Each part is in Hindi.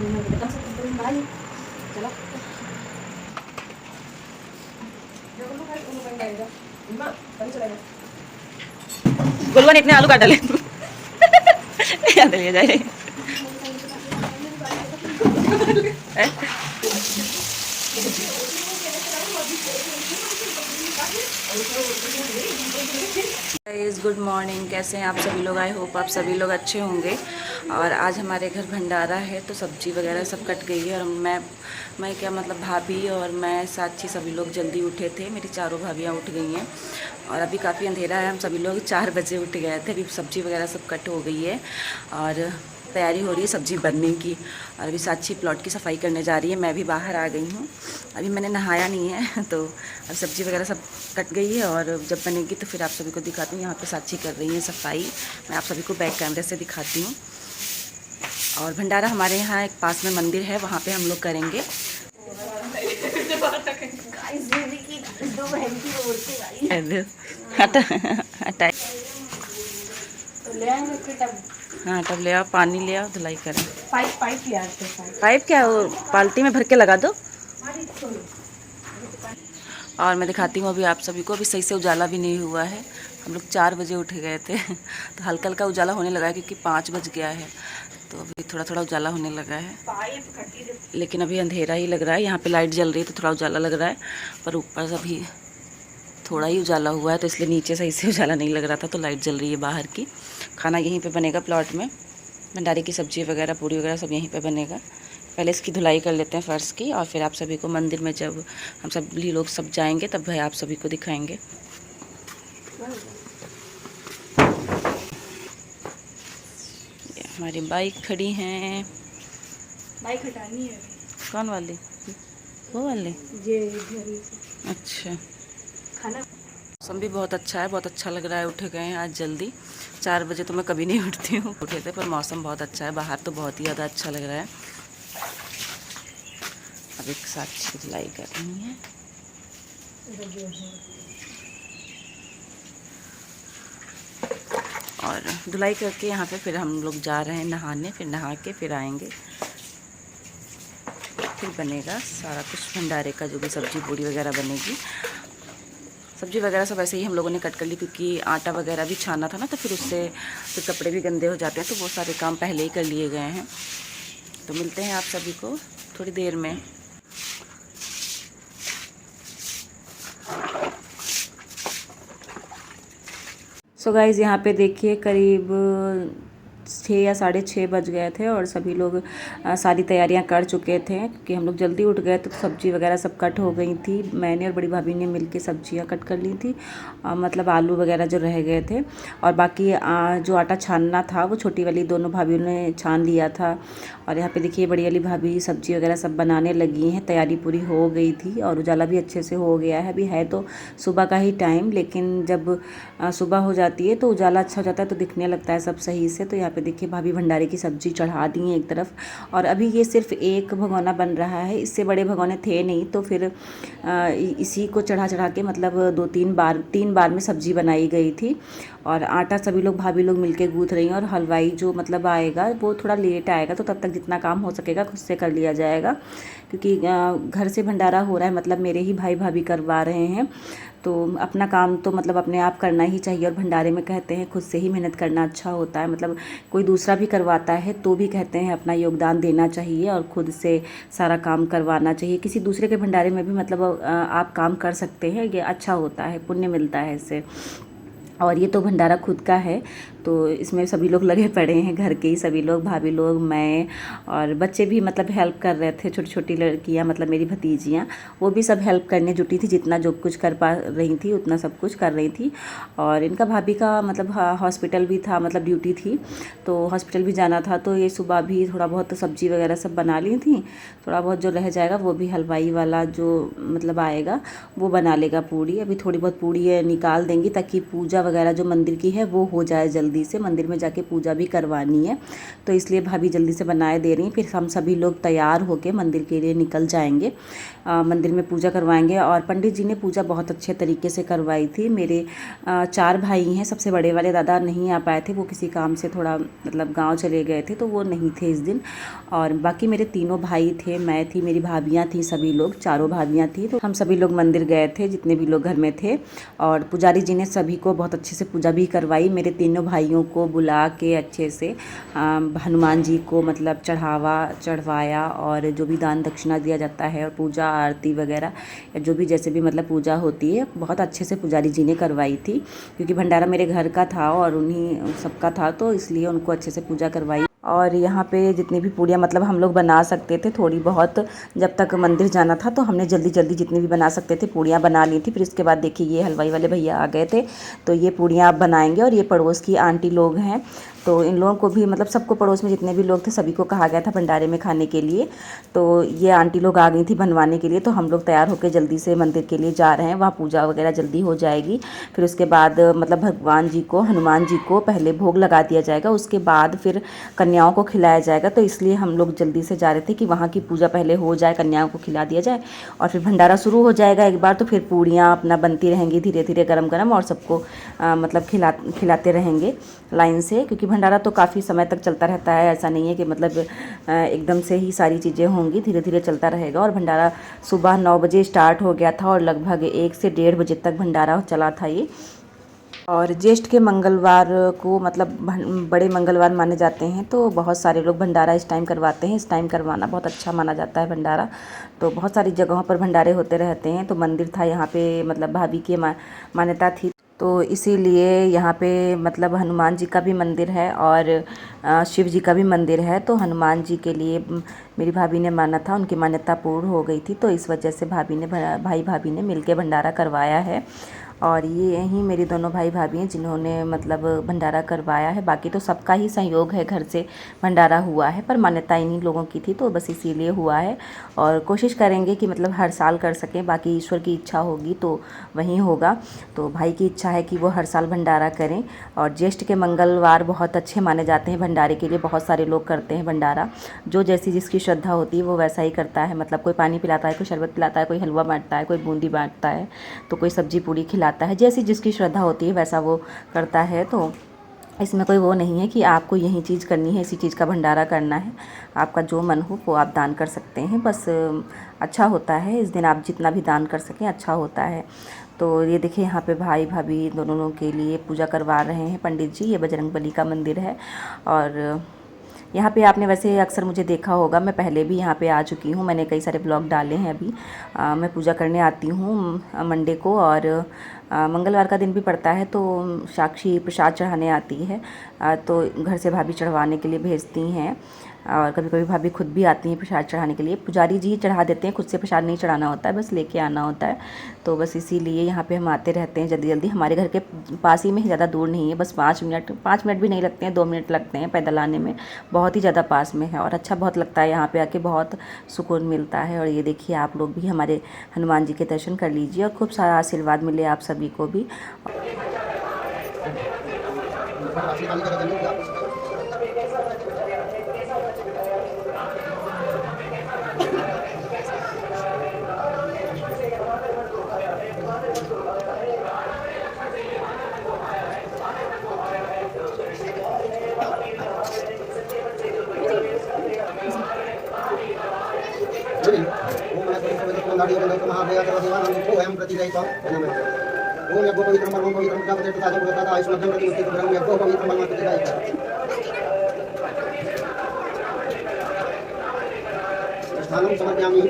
चलो गोलुआ ने इतने आलू काट डाले ले जाए गुड मॉर्निंग। कैसे हैं आप सभी लोग? आई होप आप सभी लोग अच्छे होंगे। और आज हमारे घर भंडारा है तो सब्जी वगैरह सब कट गई है। और मैं क्या मतलब भाभी और मैं साक्षी सभी लोग जल्दी उठे थे। मेरी चारों भाभियाँ उठ गई हैं और अभी काफ़ी अंधेरा है। हम सभी लोग 4 बजे उठ गए थे। अभी सब्जी वगैरह सब कट हो गई है और तैयारी हो रही है सब्जी बनने की। और अभी साक्षी प्लॉट की सफाई करने जा रही है। मैं भी बाहर आ गई हूँ। अभी मैंने नहाया नहीं है तो अब सब्जी वगैरह सब कट गई है और जब बनेगी तो फिर आप सभी को दिखाती हूँ। यहाँ पे साक्षी कर रही है सफाई। मैं आप सभी को बैक कैमरे से दिखाती हूँ। और भंडारा हमारे यहाँ एक पास में मंदिर है, वहाँ पे हम लोग करेंगे। हाँ तब ले आओ, पानी ले आओ, धुलाई करें। पाइप ले आते हैं। पाइप क्या वो बाल्टी में भर के लगा दो। और मैं दिखाती हूँ अभी आप सभी को। अभी सही से उजाला भी नहीं हुआ है। हम लोग 4 बजे उठ गए थे तो हल्का हल्का उजाला होने लगा है क्योंकि 5 बज गया है। तो अभी थोड़ा थोड़ा उजाला होने लगा है, लेकिन अभी अंधेरा ही लग रहा है। यहाँ पे लाइट जल रही है तो थोड़ा उजाला लग रहा है, पर ऊपर से अभी थोड़ा ही उजाला हुआ है तो इसलिए नीचे सही से उजाला नहीं लग रहा था। तो लाइट जल रही है बाहर की। खाना यहीं पे बनेगा प्लॉट में। भंडारे की सब्जी वगैरह पूरी वगैरह सब यहीं पे बनेगा। पहले इसकी धुलाई कर लेते हैं फर्श की और फिर आप सभी को मंदिर में जब हम सभी लोग सब जाएंगे तब भाई आप सभी को दिखाएंगे। हमारी बाइक खड़ी हैं। बाइक हटानी है। कौन वाली? वो वाली? ये अच्छा। खाना मौसम भी बहुत अच्छा है, बहुत अच्छा लग रहा है। उठ गए हैं आज जल्दी। 4 बजे तो मैं कभी नहीं उठती हूँ, उठे थे, पर मौसम बहुत अच्छा है बाहर तो बहुत ही ज़्यादा अच्छा लग रहा है। अब एक साथ धुलाई करनी है। और धुलाई करके यहाँ पे फिर हम लोग जा रहे हैं नहाने। फिर नहा के फिर आएंगे, फिर बनेगा सारा कुछ भंडारे का जो भी सब्जी पूड़ी वगैरह बनेगी। सब्जी वगैरह सब ऐसे ही हम लोगों ने कट कर ली क्योंकि आटा वगैरह भी छाना था ना, तो फिर उससे फिर कपड़े भी गंदे हो जाते हैं। तो वो सारे काम पहले ही कर लिए गए हैं। तो मिलते हैं आप सभी को थोड़ी देर में। सो गाइज़ यहाँ पे देखिए करीब 6 या 6:30 बज गए थे और सभी लोग सारी तैयारियां कर चुके थे क्योंकि हम लोग जल्दी उठ गए तो सब्ज़ी वगैरह सब कट हो गई थी। मैंने और बड़ी भाभी ने मिलके सब्जियां कट कर ली थी, मतलब आलू वगैरह जो रह गए थे। और बाकी जो आटा छानना था वो छोटी वाली दोनों भाभीयों ने छान लिया था। और यहाँ पे देखिए बड़ी वाली भाभी सब्जी वगैरह सब बनाने लगी हैं। तैयारी पूरी हो गई थी और उजाला भी अच्छे से हो गया है। अभी है तो सुबह का ही टाइम, लेकिन जब सुबह हो जाती है तो उजाला अच्छा हो जाता है तो दिखने लगता है सब सही से। तो यहाँ पे देखिए भाभी भंडारे की सब्जी चढ़ा दी है एक तरफ। और अभी ये सिर्फ एक भगोना बन रहा है, इससे बड़े भगोने थे नहीं, तो फिर इसी को चढ़ा चढ़ा के मतलब 3 बार में सब्जी बनाई गई थी। और आटा सभी लोग भाभी लोग मिलके गूँथ रही हैं। और हलवाई जो मतलब आएगा वो थोड़ा लेट आएगा, तो तब तक जितना काम हो सकेगा खुद से कर लिया जाएगा क्योंकि घर से भंडारा हो रहा है, मतलब मेरे ही भाई भाभी करवा रहे हैं। तो अपना काम तो मतलब अपने आप करना ही चाहिए। और भंडारे में कहते हैं खुद से ही मेहनत करना अच्छा होता है। मतलब कोई दूसरा भी करवाता है तो भी कहते हैं अपना योगदान देना चाहिए और खुद से सारा काम करवाना चाहिए। किसी दूसरे के भंडारे में भी मतलब आप काम कर सकते हैं, ये अच्छा होता है, पुण्य मिलता है इससे। और ये तो भंडारा खुद का है तो इसमें सभी लोग लगे पड़े हैं, घर के ही सभी लोग, भाभी लोग, मैं और बच्चे भी मतलब हेल्प कर रहे थे। छोटी छोटी लड़कियां मतलब मेरी भतीजियां, वो भी सब हेल्प करने जुटी थी। जितना जो कुछ कर पा रही थी उतना सब कुछ कर रही थी। और इनका भाभी का मतलब हॉस्पिटल भी था, मतलब ड्यूटी थी तो हॉस्पिटल भी जाना था। तो ये सुबह भी थोड़ा बहुत सब्जी वगैरह सब बना ली थी। थोड़ा बहुत जो रह जाएगा वो भी हलवाई वाला जो मतलब आएगा वो बना लेगा पूड़ी। अभी थोड़ी बहुत पूड़ी निकाल देंगी ताकि पूजा वगैरह जो मंदिर की है वो हो जाए जल्दी। जल्दी से मंदिर में जाके पूजा भी करवानी है, तो इसलिए भाभी जल्दी से बनाए दे रही हैं। फिर हम सभी लोग तैयार होकर मंदिर के लिए निकल जाएंगे, मंदिर में पूजा करवाएंगे। और पंडित जी ने पूजा बहुत अच्छे तरीके से करवाई थी। मेरे 4 भाई हैं, सबसे बड़े वाले दादा नहीं आ पाए थे, वो किसी काम से थोड़ा मतलब गाँव चले गए थे, तो वो नहीं थे इस दिन। और बाकी मेरे तीनों भाई थे, मैं थी, मेरी भाभियाँ थी, सभी लोग, चारों भाभियाँ थी। तो हम सभी लोग मंदिर गए थे, जितने भी लोग घर में थे। और पुजारी जी ने सभी को बहुत अच्छे से पूजा भी करवाई। मेरे तीनों भाइयों को बुला के अच्छे से हनुमान जी को मतलब चढ़वाया, और जो भी दान दक्षिणा दिया जाता है और पूजा आरती वगैरह जो भी जैसे भी मतलब पूजा होती है, बहुत अच्छे से पुजारी जी ने करवाई थी। क्योंकि भंडारा मेरे घर का था और उन्हीं सबका था, तो इसलिए उनको अच्छे से पूजा करवाई। और यहाँ पे जितनी भी पूड़ियाँ मतलब हम लोग बना सकते थे थोड़ी बहुत, जब तक मंदिर जाना था तो हमने जल्दी जल्दी जितनी भी बना सकते थे पूड़ियाँ बना ली थी। फिर उसके बाद देखिए ये हलवाई वाले भैया आ गए थे, तो ये पूड़ियाँ आप बनाएंगे। और ये पड़ोस की आंटी लोग हैं, तो इन लोगों को भी मतलब सबको, पड़ोस में जितने भी लोग थे सभी को कहा गया था भंडारे में खाने के लिए। तो ये आंटी लोग आ गई थी बनवाने के लिए, तो हम लोग तैयार होकर जल्दी से मंदिर के लिए जा रहे हैं। वहाँ पूजा वगैरह जल्दी हो जाएगी। फिर उसके बाद मतलब भगवान जी को, हनुमान जी को पहले भोग लगा दिया जाएगा, उसके बाद फिर कन्याओं को खिलाया जाएगा। तो इसलिए हम लोग जल्दी से जा रहे थे कि वहाँ की पूजा पहले हो जाए, कन्याओं को खिला दिया जाए, और फिर भंडारा शुरू हो जाएगा एक बार। तो फिर पूड़ियाँ अपना बनती रहेंगी धीरे धीरे गरम गरम, और सबको मतलब खिलाते रहेंगे लाइन से। क्योंकि भंडारा तो काफ़ी समय तक चलता रहता है, ऐसा नहीं है कि मतलब एकदम से ही सारी चीज़ें होंगी, धीरे धीरे चलता रहेगा। और भंडारा सुबह 9 बजे स्टार्ट हो गया था और लगभग 1 से 1:30 बजे तक भंडारा चला था ये। और ज्येष्ठ के मंगलवार को मतलब बड़े मंगलवार माने जाते हैं, तो बहुत सारे लोग भंडारा इस टाइम करवाते हैं। इस टाइम करवाना बहुत अच्छा माना जाता है भंडारा। तो बहुत सारी जगहों पर भंडारे होते रहते हैं। तो मंदिर था यहाँ पे, मतलब भाभी की मान्यता थी, तो इसीलिए यहाँ पे मतलब हनुमान जी का भी मंदिर है और शिव जी का भी मंदिर है। तो हनुमान जी के लिए मेरी भाभी ने माना था, उनकी मान्यता पूर्ण हो गई थी, तो इस वजह से भाई भाभी ने मिलके भंडारा करवाया है। और ये यहीं मेरी दोनों भाई भाभी हैं जिन्होंने मतलब भंडारा करवाया है। बाकी तो सबका ही सहयोग है, घर से भंडारा हुआ है, पर मान्यता इन्हीं लोगों की थी, तो बस इसीलिए हुआ है। और कोशिश करेंगे कि मतलब हर साल कर सकें, बाकी ईश्वर की इच्छा होगी तो वहीं होगा। तो भाई की इच्छा है कि वो हर साल भंडारा करें। और ज्येष्ठ के मंगलवार बहुत अच्छे माने जाते हैं भंडारे के लिए, बहुत सारे लोग करते हैं भंडारा। जो जैसी जिसकी श्रद्धा होती है वो वैसा ही करता है, मतलब कोई पानी पिलाता है, कोई शरबत पिलाता है, कोई हलवा बांटता है, कोई बूंदी बांटता है, तो कोई सब्जी पूड़ी खिलाता है। जैसी जिसकी श्रद्धा होती है वैसा वो करता है। तो इसमें कोई वो नहीं है कि आपको यही चीज़ करनी है, इसी चीज़ का भंडारा करना है। आपका जो मन हो वो आप दान कर सकते हैं, बस अच्छा होता है इस दिन आप जितना भी दान कर सकें अच्छा होता है। तो ये देखिए यहाँ पे भाई भाभी दोनों के लिए पूजा करवा रहे हैं पंडित जी। ये बजरंगबली का मंदिर है। और यहाँ पे आपने वैसे अक्सर मुझे देखा होगा, मैं पहले भी यहाँ पे आ चुकी हूँ, मैंने कई सारे ब्लॉग डाले हैं अभी। मैं पूजा करने आती हूँ मंडे को, और मंगलवार का दिन भी पड़ता है तो साक्षी प्रसाद चढ़ाने आती है, तो घर से भाभी चढ़वाने के लिए भेजती हैं। और कभी कभी भाभी खुद भी आती हैं प्रसाद चढ़ाने के लिए। पुजारी जी चढ़ा देते हैं, खुद से प्रसाद नहीं चढ़ाना होता है, बस लेके आना होता है। तो बस इसीलिए यहाँ पे हम आते रहते हैं जल्दी जल्दी। हमारे घर के पास ही में, ज़्यादा दूर नहीं है, बस 5 मिनट भी नहीं लगते हैं, 2 मिनट लगते हैं पैदल आने में, बहुत ही ज़्यादा पास में है। और अच्छा बहुत लगता है यहाँ पे आके, बहुत सुकून मिलता है। और ये देखिए आप लोग भी हमारे हनुमान जी के दर्शन कर लीजिए और खूब सारा आशीर्वाद मिले आप सभी को भी। स्थानं समर्पयामि।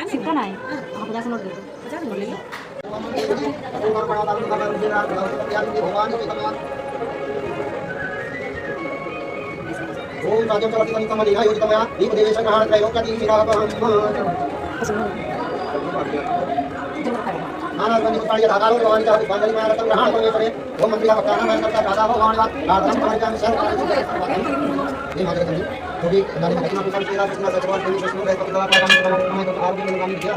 कितना है? 50 नोट दे दो, 50 नोट ले लो। ओम राजम चलति वनितम मलिना योजितमया दीपदेवेश ग्रहण त्रयोक्यति शिरापहम। मानव बंदी पाड़ी धागारो भगवान का बंदरी मार रतन ग्रहण परमेश्वरे ओम मंत्री का बक्का नाम करता दादा भगवान का आदम पर का मिशन ये मात्र कभी तो भी नानी में कितना पुकार तेरा कितना सचवार देवी विष्णु का पकड़ा का काम में तो आगे में काम किया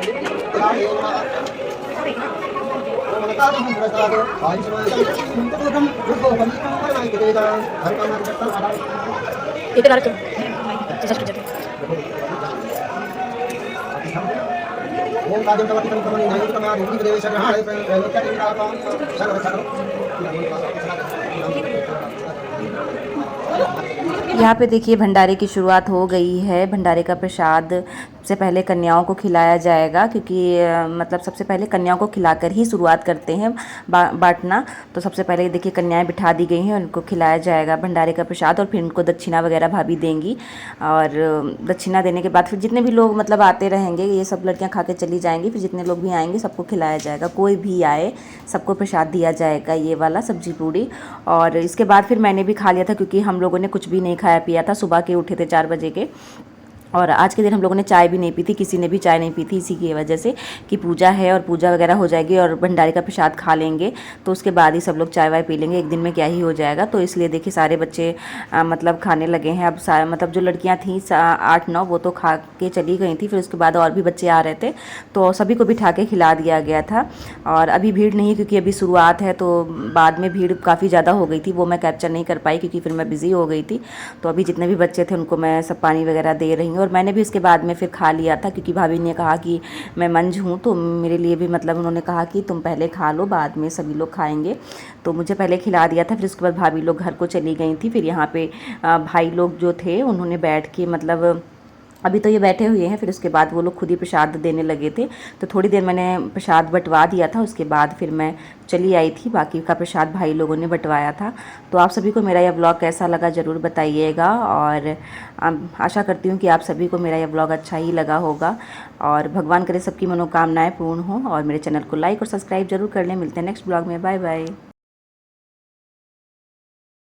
तेरा ये ओम मनता हम रसला दो आज सुनो तो हम रुको हम पर नहीं देगा हर काम में करता आधार इधर आ रहा है ओम राजम तवति तम तमनि नायक तमा धूति देव शरणाय प्रलोक्या देवता का सर्व सर्व यहाँ पे देखिए भंडारे की शुरुआत हो गई है। भंडारे का प्रसाद सबसे पहले कन्याओं को खिलाया जाएगा, क्योंकि मतलब सबसे पहले कन्याओं को खिलाकर ही शुरुआत करते हैं बांटना। तो सबसे पहले देखिए कन्याएं बिठा दी गई हैं, उनको खिलाया जाएगा भंडारे का प्रसाद और फिर उनको दक्षिणा वगैरह भाभी देंगी। और दक्षिणा देने के बाद फिर जितने भी लोग मतलब आते रहेंगे, ये सब लड़कियाँ खा के चली जाएंगी, फिर जितने लोग भी आएंगे सबको खिलाया जाएगा। कोई भी आए सबको प्रसाद दिया जाएगा, ये वाला सब्जी पूड़ी। और इसके बाद फिर मैंने भी खा लिया था, क्योंकि हम लोगों ने कुछ भी नहीं खाया पिया था। सुबह के उठे थे 4 बजे के, और आज के दिन हम लोगों ने चाय भी नहीं पी थी, किसी ने भी चाय नहीं पी थी, इसी की वजह से कि पूजा है और पूजा वगैरह हो जाएगी और भंडारे का प्रसाद खा लेंगे, तो उसके बाद ही सब लोग चाय वाय पी लेंगे। एक दिन में क्या ही हो जाएगा। तो इसलिए देखिए सारे बच्चे मतलब खाने लगे हैं। अब मतलब जो लड़कियां थी 8-9 वो तो खा के चली गई थी, फिर उसके बाद और भी बच्चे आ रहे थे, तो सभी को बिठा के खिला दिया गया था। और अभी भीड़ नहीं है, क्योंकि अभी शुरुआत है, तो बाद में भीड़ काफ़ी ज़्यादा हो गई थी, वो मैं कैप्चर नहीं कर पाई क्योंकि फिर मैं बिज़ी हो गई थी। तो अभी जितने भी बच्चे थे उनको मैं सब पानी वगैरह दे रही हूँ, और मैंने भी इसके बाद में फिर खा लिया था, क्योंकि भाभी ने कहा कि मैं मंझ हूँ, तो मेरे लिए भी मतलब उन्होंने कहा कि तुम पहले खा लो, बाद में सभी लोग खाएंगे। तो मुझे पहले खिला दिया था, फिर उसके बाद भाभी लोग घर को चली गई थी। फिर यहाँ पे भाई लोग जो थे उन्होंने बैठ के मतलब अभी तो ये बैठे हुए हैं, फिर उसके बाद वो लोग खुद ही प्रसाद देने लगे थे। तो थोड़ी देर मैंने प्रसाद बंटवा दिया था, उसके बाद फिर मैं चली आई थी। बाकी का प्रसाद भाई लोगों ने बंटवाया था। तो आप सभी को मेरा यह व्लॉग कैसा लगा ज़रूर बताइएगा, और आशा करती हूँ कि आप सभी को मेरा यह व्लॉग अच्छा ही लगा होगा। और भगवान करे सबकी मनोकामनाएँ पूर्ण हों, और मेरे चैनल को लाइक और सब्सक्राइब जरूर कर लें। मिलते हैं नेक्स्ट व्लॉग में, बाय बाय।